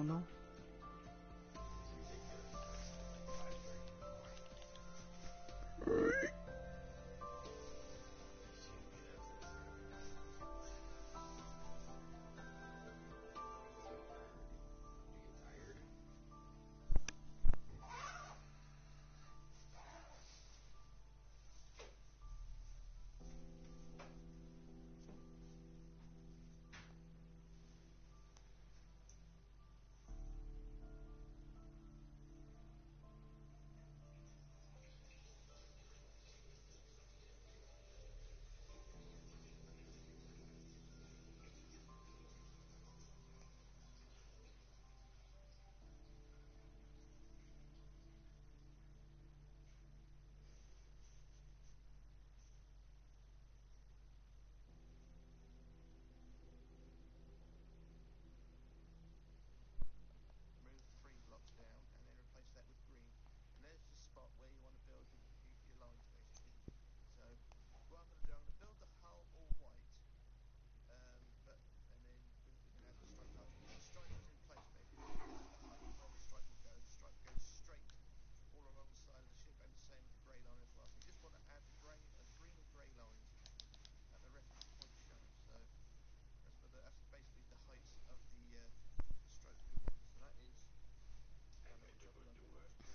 no.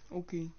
Okay.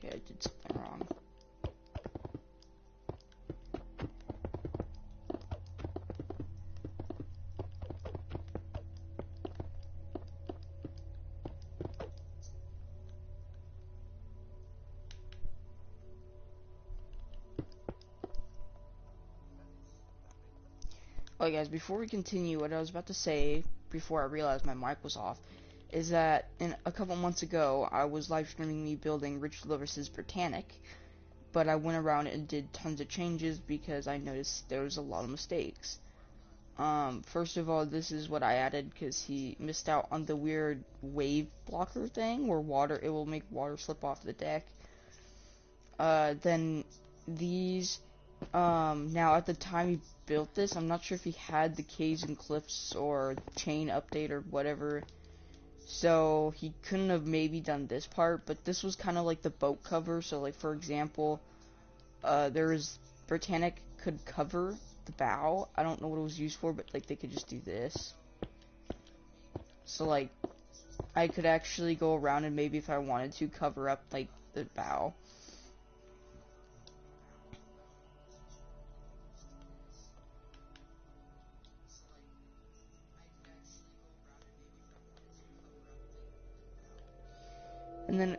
Okay, I did something wrong. Okay guys, before we continue, what I was about to say, before I realized my mic was off, is that a couple months ago, I was live streaming me building Richlarrousse Titanic, but I went around and did tons of changes because I noticed there was a lot of mistakes. First of all, this is what I added because he missed out on the weird wave blocker thing where it will make water slip off the deck. Then these, now at the time he built this, I'm not sure if he had the caves and cliffs or chain update or whatever, so he couldn't have maybe done this part, but this was kind of like the boat cover. So like, for example, Britannic could cover the bow. I don't know what it was used for, but like they could just do this. So like I could actually go around and maybe if I wanted to cover up like the bow. And then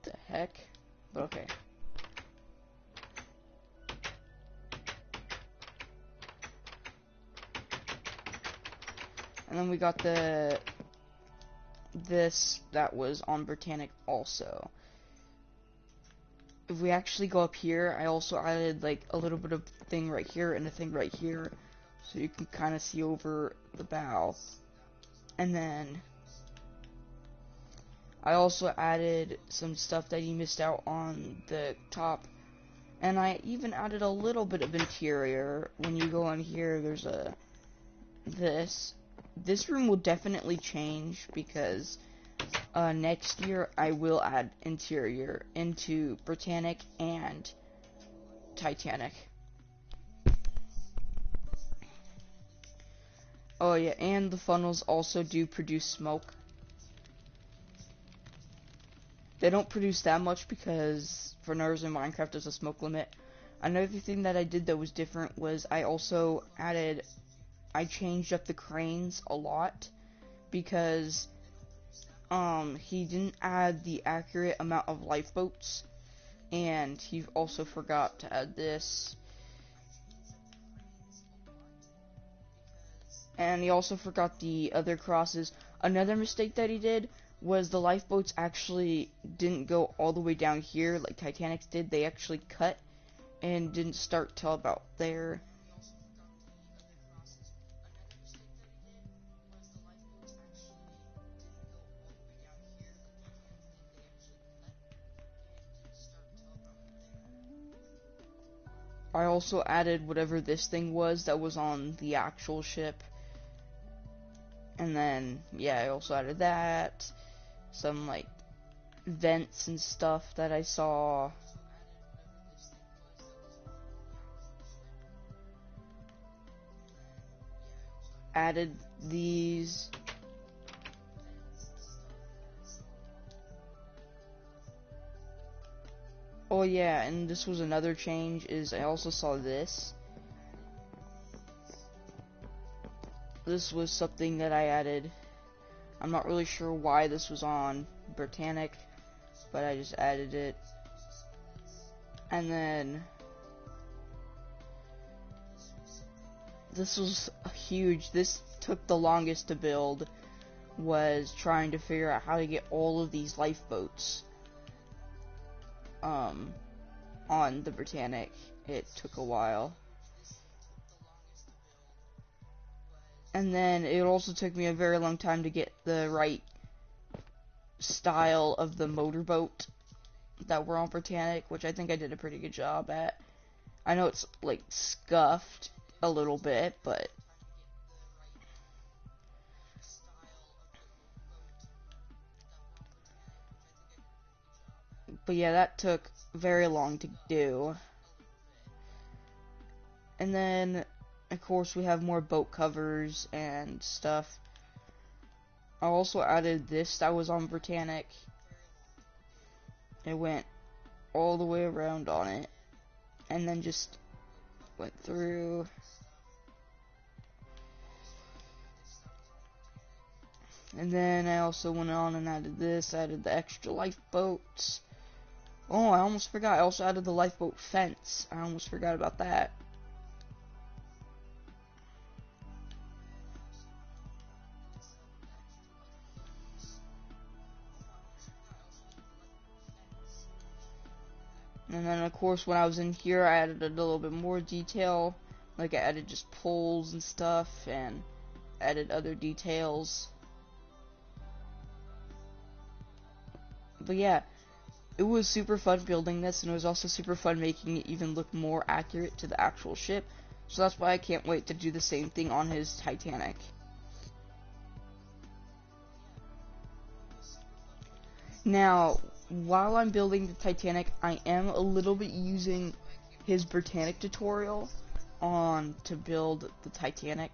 the heck? But okay. And then we got this that was on Britannic also. if we actually go up here, I also added like a little bit of thing right here and a thing right here, so you can kind of see over the bow. And then I also added some stuff that you missed out on the top, and I even added a little bit of interior. When you go on here, there's a this room will definitely change because next year I will add interior into Britannic and Titanic. Oh yeah, and the funnels also do produce smoke. They don't produce that much because for no reason Minecraft there's a smoke limit. Another thing that I did that was different was I changed up the cranes a lot because he didn't add the accurate amount of lifeboats, and he also forgot to add this. And he also forgot the other crosses. Another mistake that he did was the lifeboats actually didn't go all the way down here like Titanic's did. They actually cut and didn't start till about there. I also added whatever this thing was that was on the actual ship. And then, yeah, I also added that. Some, like, vents and stuff that I saw. Added these. Oh yeah, and this was another change, is I also saw this. This was something that I added. I'm not really sure why this was on Britannic, but I just added it. And then this was huge. This took the longest to build, was trying to figure out how to get all of these lifeboats on the Britannic. It took a while. And then it also took me a very long time to get the right style of the motorboat that were on Britannic, which I think I did a pretty good job at. I know it's like scuffed a little bit, but yeah, that took very long to do. And then, of course, we have more boat covers and stuff. I also added this that was on Britannic. It went all the way around on it, and then just went through. And then I also went on and added this, added the extra lifeboats. Oh, I almost forgot, I also added the lifeboat fence. I almost forgot about that. And then, of course, when I was in here, I added a little bit more detail. Like, I added just poles and stuff, and added other details. But yeah, it was super fun building this, and it was also super fun making it even look more accurate to the actual ship. So that's why I can't wait to do the same thing on his Titanic. Now, while I'm building the Titanic, I am a little bit using his Britannic tutorial on to build the Titanic.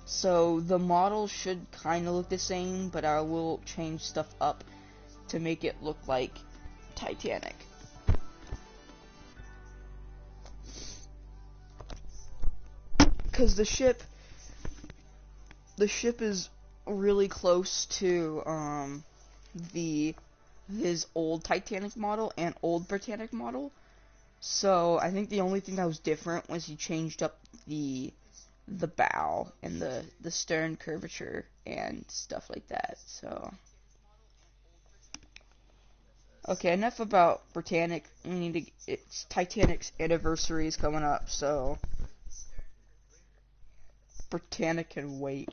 So the model should kind of look the same, but I will change stuff up to make it look like Titanic. Because the ship is really close to his old Titanic model and old Britannic model. So I think the only thing that was different was he changed up the bow and the stern curvature and stuff like that. So Okay, enough about Britannic. We need to. It's Titanic's anniversary is coming up, so Britannic can wait.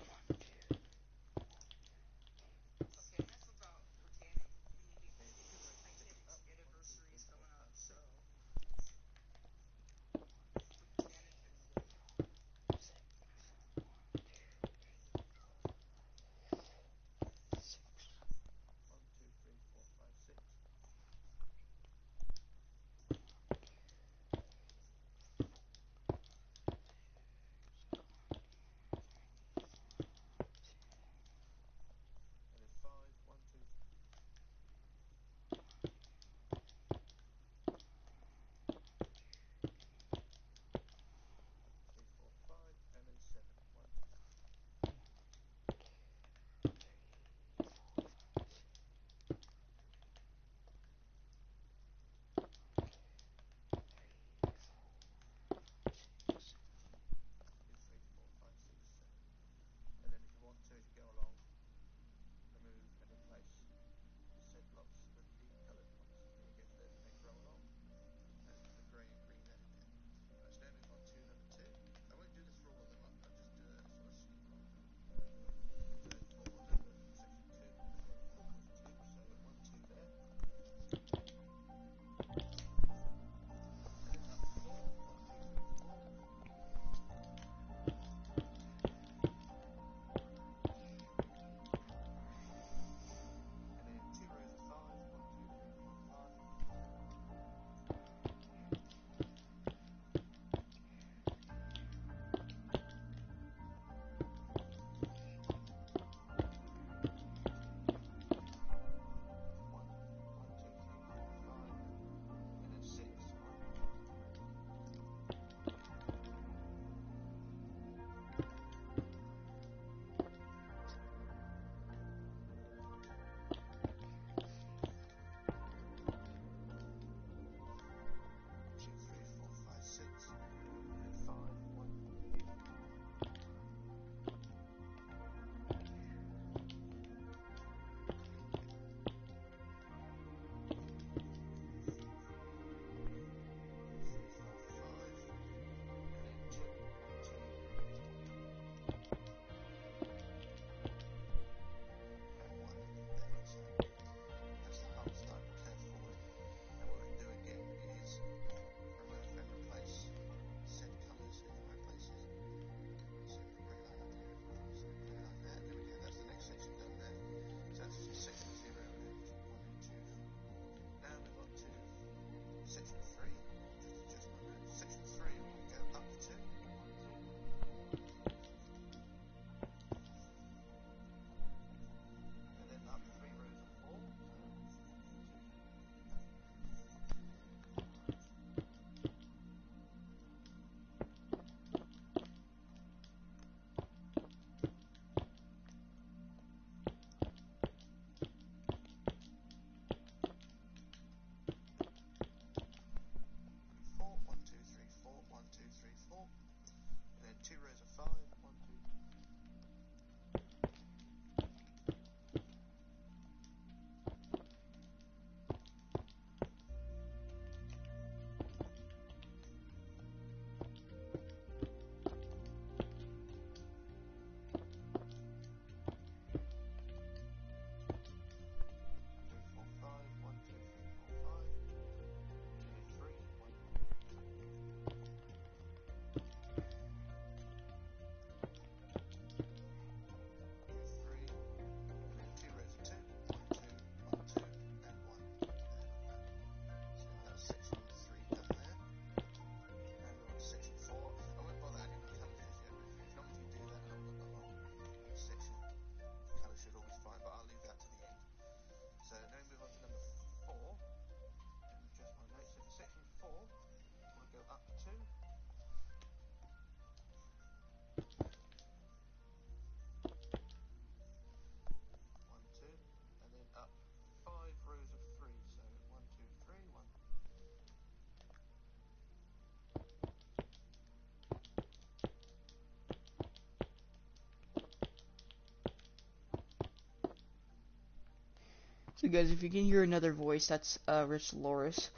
So guys, if you can hear another voice, that's Richlarrousse.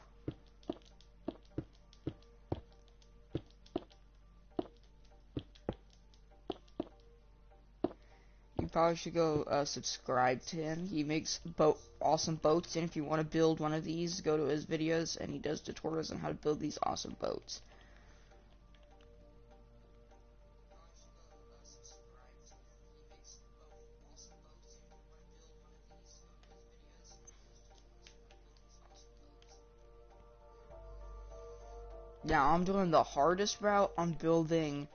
You probably should go subscribe to him. He makes awesome boats, and if you want to build one of these, go to his videos, and he does tutorials on how to build these awesome boats. Now, I'm doing the hardest route on building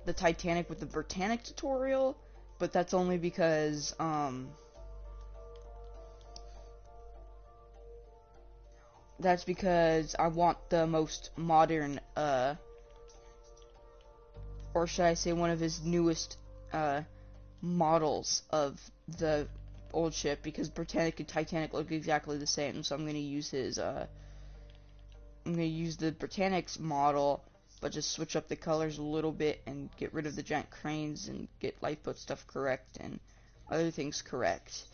the Titanic with the Britannic tutorial, but that's only because, that's because I want the most modern, or should I say one of his newest, models of the old ship, because Britannic and Titanic look exactly the same, so I'm going to use his, I'm going to use the Britannic's model, but just switch up the colors a little bit and get rid of the giant cranes and get lifeboat stuff correct and other things correct.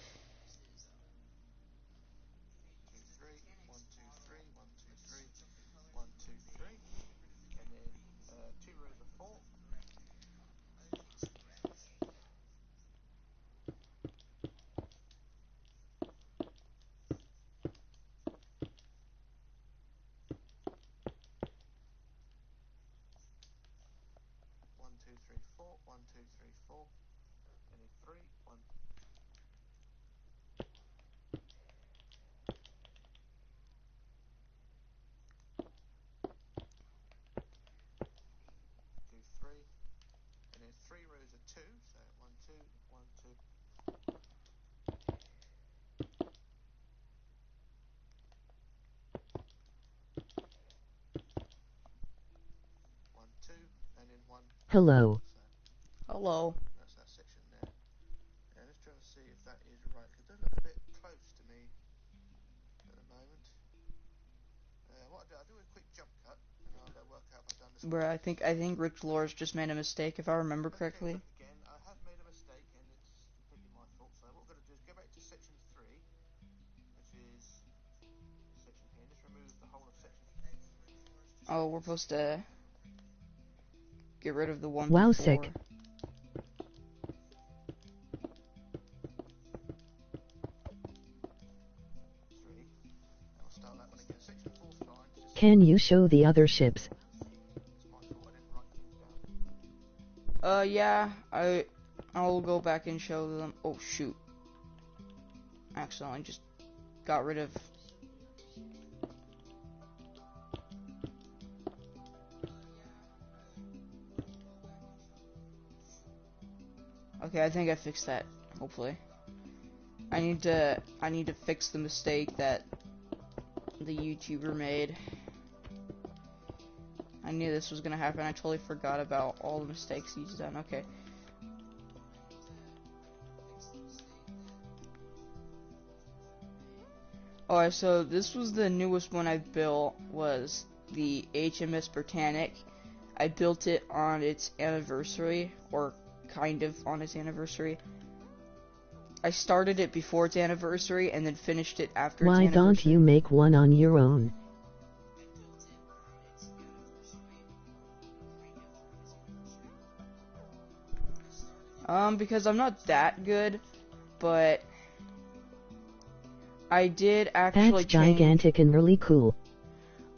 Hello. Hello. That's that section there. Now let's try to see if that is right, because it does look a bit close to me at the moment. What I'll do a quick jump cut, and I'll work out if I've done this. Bruh, I think Richlarrousse just made a mistake, if I remember correctly. Again, I have made a mistake, and it's completely my fault. So what we're going to do is go back to section 3, which is section here. Just remove the whole of section 3. Oh, we're supposed to get rid of the one Wow, before. sick. Can you show the other ships? Yeah, I'll go back and show them. Oh, shoot. Accidentally just got rid of... Okay, I think I fixed that, hopefully. I need to fix the mistake that the YouTuber made. I knew this was gonna happen. I totally forgot about all the mistakes he's done. Okay. Alright, so this was the newest one I built, was the HMS Britannic. I built it on its anniversary, or kind of on its anniversary. I started it before its anniversary and then finished it after its anniversary. Why don't you make one on your own? Because I'm not that good, but I did actually That's gigantic and really cool.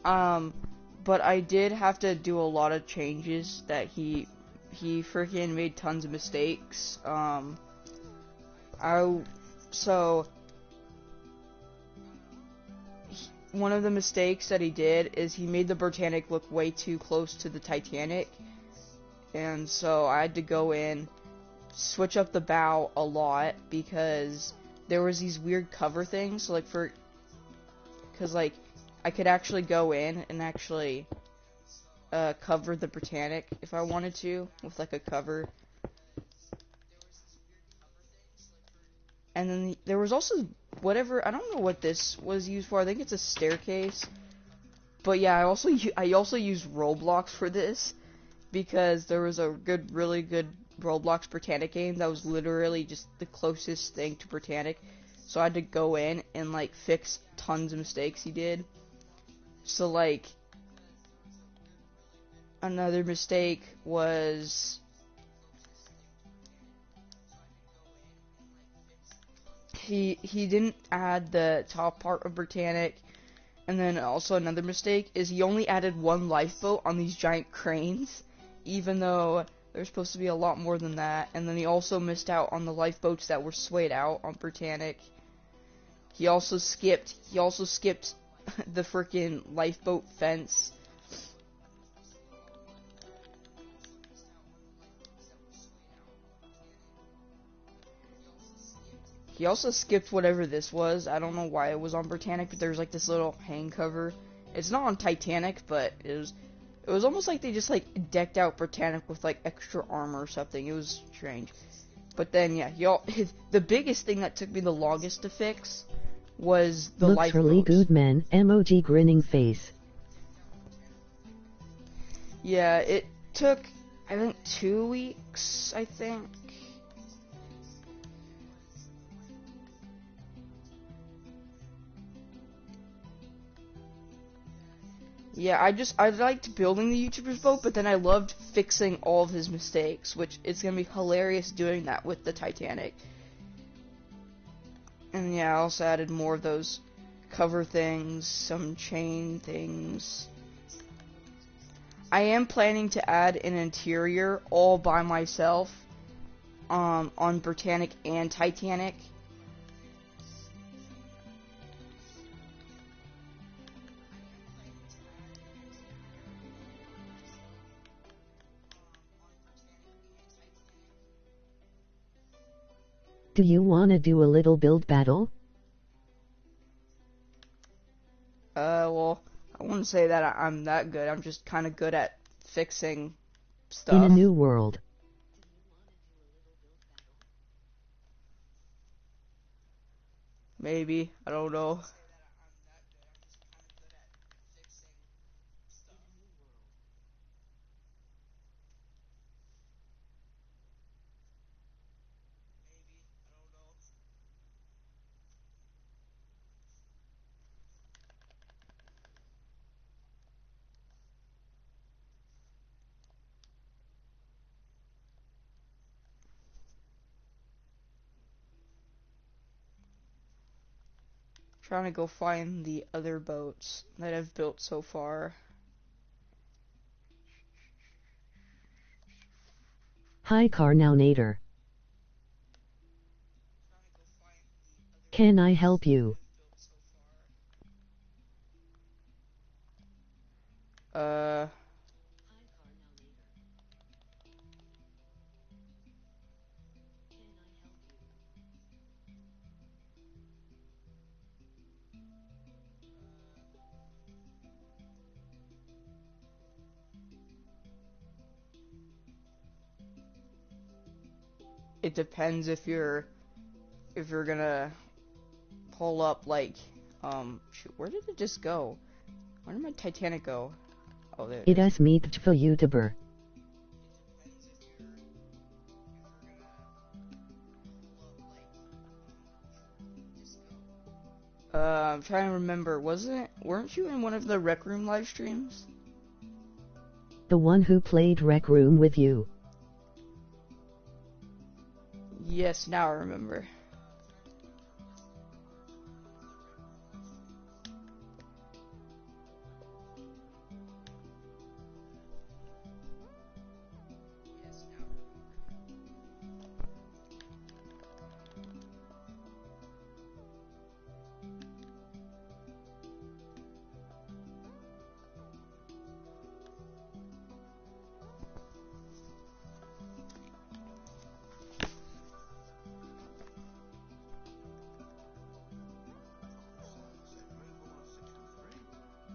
But I did have to do a lot of changes that he freaking made tons of mistakes. One of the mistakes that he did is he made the Britannic look way too close to the Titanic, and so I had to go in, switch up the bow a lot, because there was these weird cover things, like I could actually go in and actually cover the Britannic if I wanted to, with like a cover. And then there was also whatever, I don't know what this was used for. I think it's a staircase. But yeah, I also used Roblox for this, because there was a really good Roblox Britannic game that was literally just the closest thing to Britannic. so I had to go in and like fix tons of mistakes he did. So like another mistake was he didn't add the top part of Britannic, and then also another mistake is he only added one lifeboat on these giant cranes, even though there's supposed to be a lot more than that. And then he also missed out on the lifeboats that were swayed out on Britannic. He also skipped the freaking lifeboat fence. He also skipped whatever this was. I don't know why it was on Britannic, but there's like this little hang cover. It's not on Titanic, but it was almost like they just like decked out Britannic with like extra armor or something. It was strange. But then yeah, the biggest thing that took me the longest to fix was the Looks lifeboats. really good, man. Emoji grinning face. Yeah, it took I think 2 weeks, I think. Yeah, I liked building the YouTuber's boat, but then I loved fixing all of his mistakes, which it's gonna be hilarious doing that with the Titanic. And yeah, I also added more of those cover things, some chain things. I am planning to add an interior all by myself, on Britannic and Titanic. Do you wanna do a little build battle? Well, I wouldn't say that I'm that good. I'm just kind of good at fixing stuff. In a new world. Maybe, I don't know. Trying to go find the other boats that I've built so far. Hi Carnownator. Can I help you? Uh, it depends if you're gonna pull up like shoot, where did it just go? Where did my Titanic go? Oh, there it It is. is meet for YouTuber. I'm trying to remember. Weren't you in one of the Rec Room live streams? The one who played Rec Room with you. Yes, now I remember.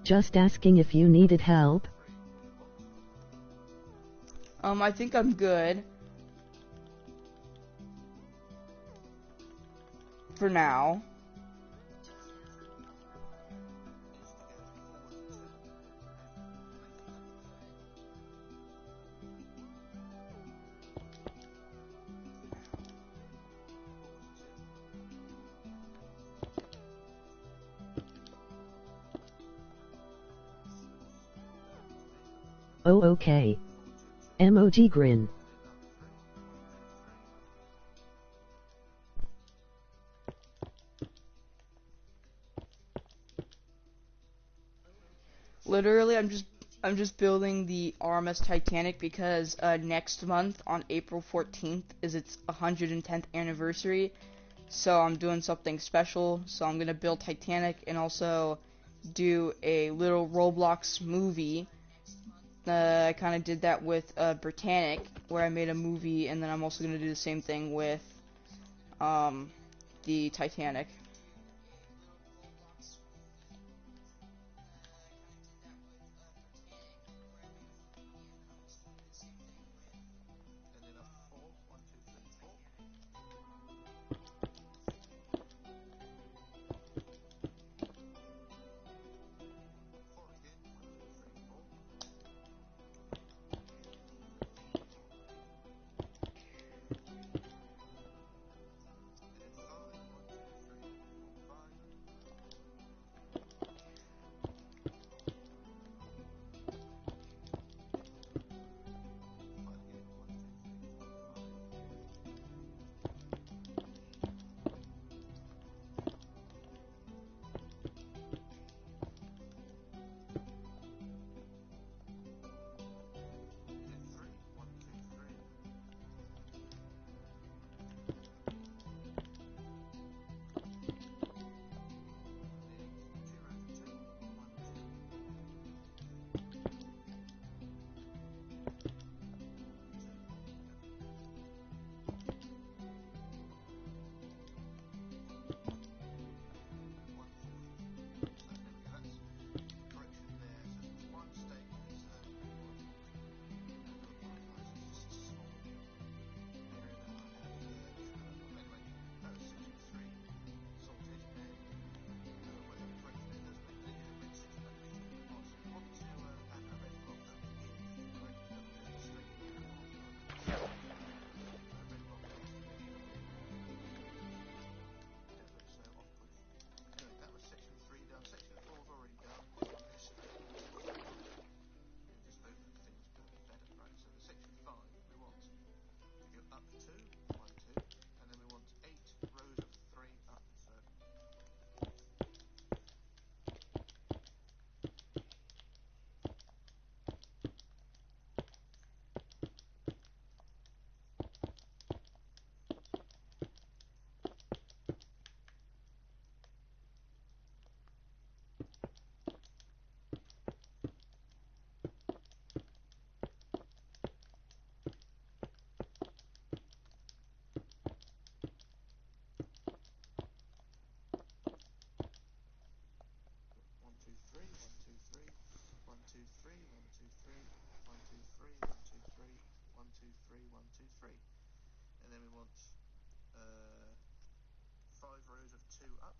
Just asking if you needed help. I think I'm good. For now. Oh okay. Emoji grin. Literally, I'm just building the RMS Titanic because next month on April 14th is its 110th anniversary. So I'm doing something special. So I'm gonna build Titanic and also do a little Roblox movie. I kind of did that with Britannic, where I made a movie, and then I'm also gonna do the same thing with um, the Titanic. And then up 4. 1, 2, 3, 4. 4 again. 1, 2, 3, 4. And then 5. 1, 2, 3, 4, 5. 5 again. 1, 2, 3, 4, 5. And then 3. 1, 2, 3. And then 2 rows of 2. 1, 2. Correction there. So there's one mistake. There's I do apologise. It's just a small error that I had there. Anyway, that was section 3 sorted, and whatever the correction there does make it a red section underneath it. Oh, so we want to add a red block underneath, correct? Because the straight error on the red block next to it. That looks so off-putting. Anyway, that was section 3 done. Section 4 is already done. Just open things a bit better, right? So the section 5, we want to go up 2, 1, 2, and then we want 8 rows of 3 up. So 1, 2, 3, 1, 2, 3, 1, 2, 3, 1, 2, 3, 1, 2, 3, 1, 2, 3, 1, 2, 3, 1, 2, 3. And then we want 5 rows of 2 up.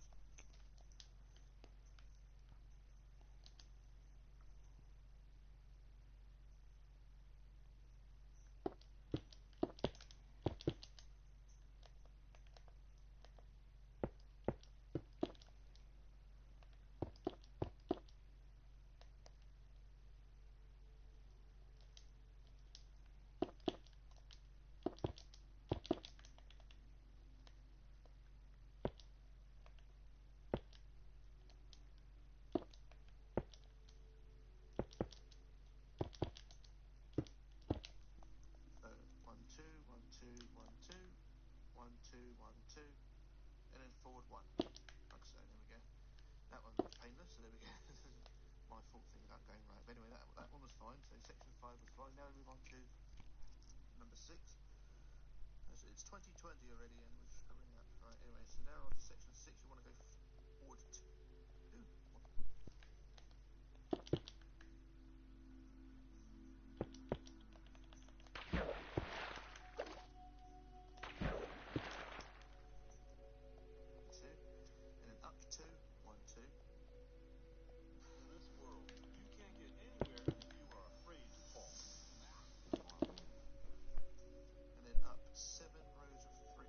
So 1, 2, 1, 2, 1, 2, 1, 2, 1, 2, and then forward 1. Like so, there we go. That one was painless, so there we go. My fault thing without going right. But anyway, that one was fine. So section 5 was fine. Now we move on to number 6. It's 2020 already, and we're screwing up. Right, anyway, so now on to section 6. We want to go forward 2. And then up 2, 1, 2. In this world, you can't get anywhere if you are afraid to fall. And then up 7 rows of 3.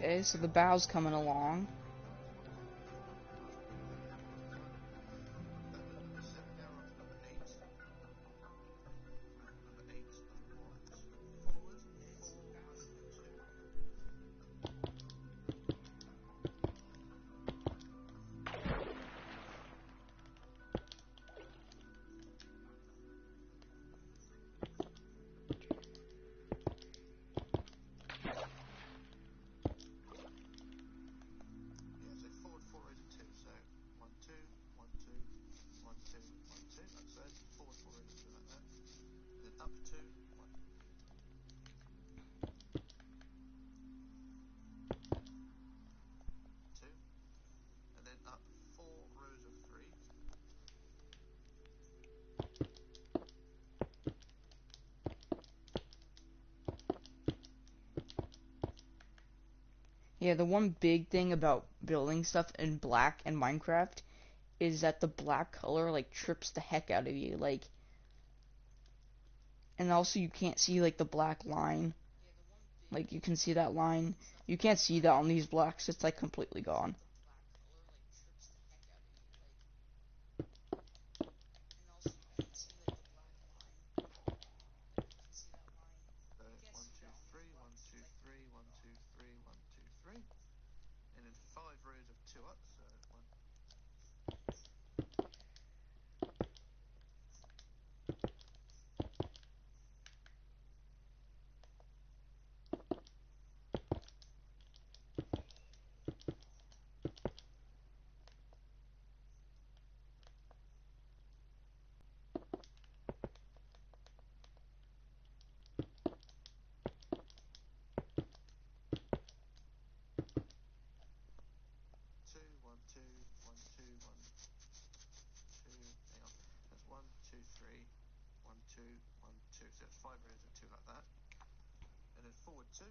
Okay, so the bow's coming along. That was number 7, now we're on to number 8. Number 8 of what? Forward, 4 over 2. Yeah, so forward 4 over 2, so 1, 2, 1, 2, 1, 2, 1, 2, like so, forward 4 over 2 like that. And then up 2, 1, 2, and then up 4 rows of 3. Yeah, the one big thing about building stuff in black and Minecraft is that the black color like trips the heck out of you, like, and also you can't see like the black line. Like you can see that line. You can't see that on these blocks. It's like completely gone. So 1, 2, 3, 1, 2, 3, 1, 2, 3, 1, 2, 3. And then 5 rows of 2 up, so 1, 2, 1, 2, 1, 2, 1, 2, hang on, that's 1, 2, 3, 1, 2, 1, 2, so that's 5 rows of 2 like that, and then forward 2,